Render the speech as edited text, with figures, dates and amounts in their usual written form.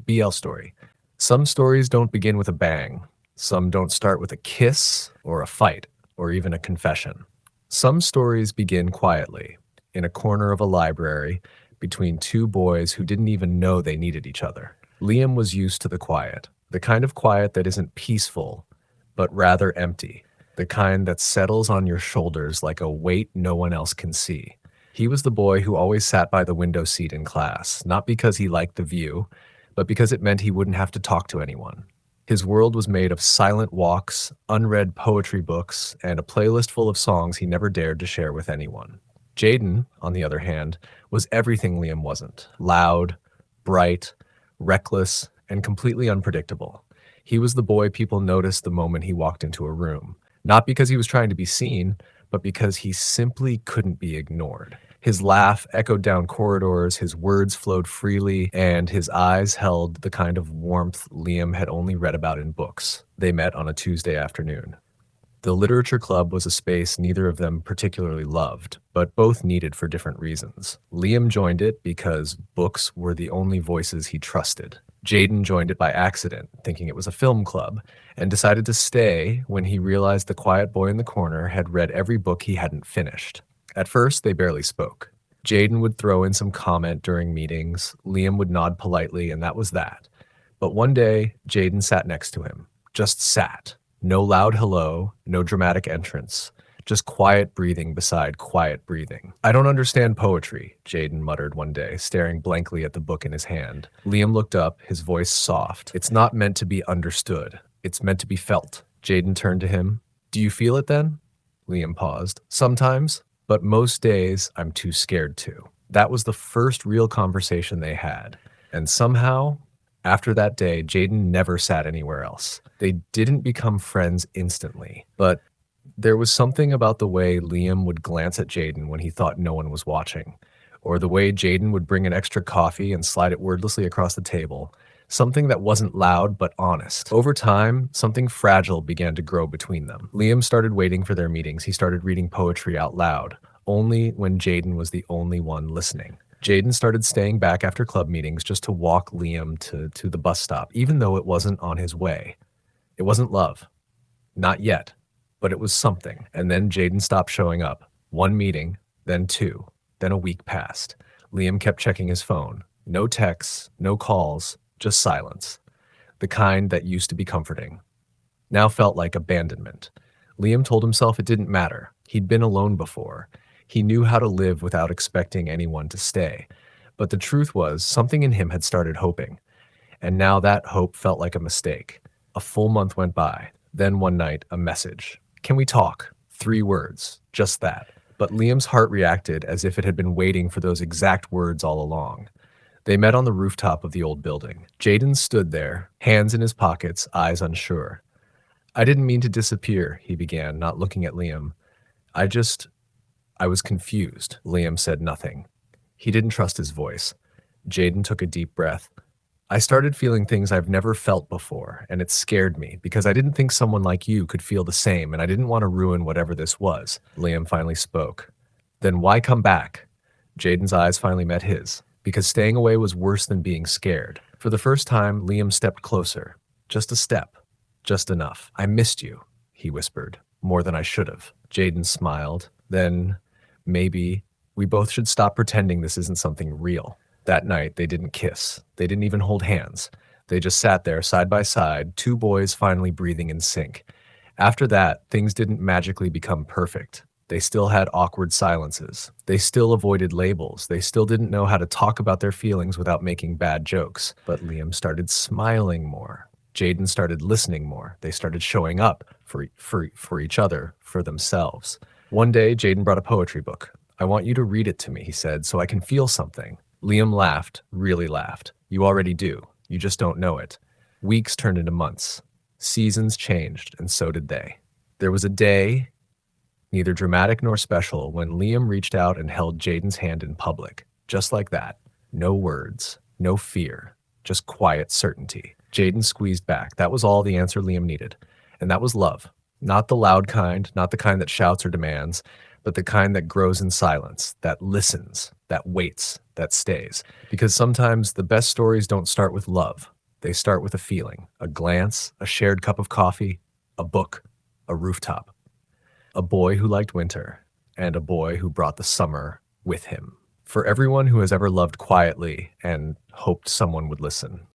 BL story. Some stories don't begin with a bang. Some don't start with a kiss or a fight or even a confession. Some stories begin quietly, in a corner of a library, between two boys who didn't even know they needed each other. Liam was used to the quiet, the kind of quiet that isn't peaceful, but rather empty, the kind that settles on your shoulders like a weight no one else can see. He was the boy who always sat by the window seat in class, not because he liked the view, but because it meant he wouldn't have to talk to anyone. His world was made of silent walks, unread poetry books, and a playlist full of songs he never dared to share with anyone. Jaden, on the other hand, was everything Liam wasn't: loud, bright, reckless, and completely unpredictable. He was the boy people noticed the moment he walked into a room, not because he was trying to be seen, but because he simply couldn't be ignored. His laugh echoed down corridors, his words flowed freely, and his eyes held the kind of warmth Liam had only read about in books. They met on a Tuesday afternoon. The literature club was a space neither of them particularly loved, but both needed for different reasons. Liam joined it because books were the only voices he trusted. Jaden joined it by accident, thinking it was a film club, and decided to stay when he realized the quiet boy in the corner had read every book he hadn't finished. At first, they barely spoke. Jaden would throw in some comment during meetings, Liam would nod politely, and that was that. But one day, Jaden sat next to him. Just sat. No loud hello, no dramatic entrance. Just quiet breathing beside quiet breathing. "I don't understand poetry," Jaden muttered one day, staring blankly at the book in his hand. Liam looked up, his voice soft. "It's not meant to be understood. It's meant to be felt." Jaden turned to him. "Do you feel it then?" Liam paused. "Sometimes, but most days I'm too scared to." That was the first real conversation they had. And somehow, after that day, Jaden never sat anywhere else. They didn't become friends instantly, but there was something about the way Liam would glance at Jaden when he thought no one was watching, or the way Jaden would bring an extra coffee and slide it wordlessly across the table, something that wasn't loud but honest. Over time, something fragile began to grow between them. Liam started waiting for their meetings. He started reading poetry out loud, only when Jaden was the only one listening. Jaden started staying back after club meetings just to walk Liam to the bus stop, even though it wasn't on his way. It wasn't love. Not yet. But it was something. And then Jaden stopped showing up. One meeting, then two, then a week passed. Liam kept checking his phone. No texts, no calls, just silence. The kind that used to be comforting. Now felt like abandonment. Liam told himself it didn't matter. He'd been alone before. He knew how to live without expecting anyone to stay. But the truth was, something in him had started hoping. And now that hope felt like a mistake. A full month went by. Then one night, a message. "Can we talk?" 3 words. Just that. But Liam's heart reacted as if it had been waiting for those exact words all along. They met on the rooftop of the old building. Jaden stood there, hands in his pockets, eyes unsure. "I didn't mean to disappear," he began, not looking at Liam. I was confused." Liam said nothing. He didn't trust his voice. Jaden took a deep breath. "I started feeling things I've never felt before, and it scared me because I didn't think someone like you could feel the same, and I didn't want to ruin whatever this was." Liam finally spoke. "Then why come back?" Jaden's eyes finally met his. Because staying away was worse than being scared. For the first time, Liam stepped closer. Just a step. Just enough. "I missed you," he whispered. "More than I should have." Jaden smiled. "Then, maybe, we both should stop pretending this isn't something real." That night, they didn't kiss. They didn't even hold hands. They just sat there side by side, 2 boys finally breathing in sync. After that, things didn't magically become perfect. They still had awkward silences. They still avoided labels. They still didn't know how to talk about their feelings without making bad jokes. But Liam started smiling more. Jaden started listening more. They started showing up for each other, for themselves. One day, Jaden brought a poetry book. "I want you to read it to me," he said, "so I can feel something." Liam laughed, really laughed. "You already do. You just don't know it." Weeks turned into months. Seasons changed, and so did they. There was a day, neither dramatic nor special, when Liam reached out and held Jaden's hand in public. Just like that. No words, no fear, just quiet certainty. Jaden squeezed back. That was all the answer Liam needed. And that was love. Not the loud kind, not the kind that shouts or demands, but the kind that grows in silence, that listens, that waits, that stays. Because sometimes the best stories don't start with love. They start with a feeling, a glance, a shared cup of coffee, a book, a rooftop, a boy who liked winter, and a boy who brought the summer with him. For everyone who has ever loved quietly and hoped someone would listen,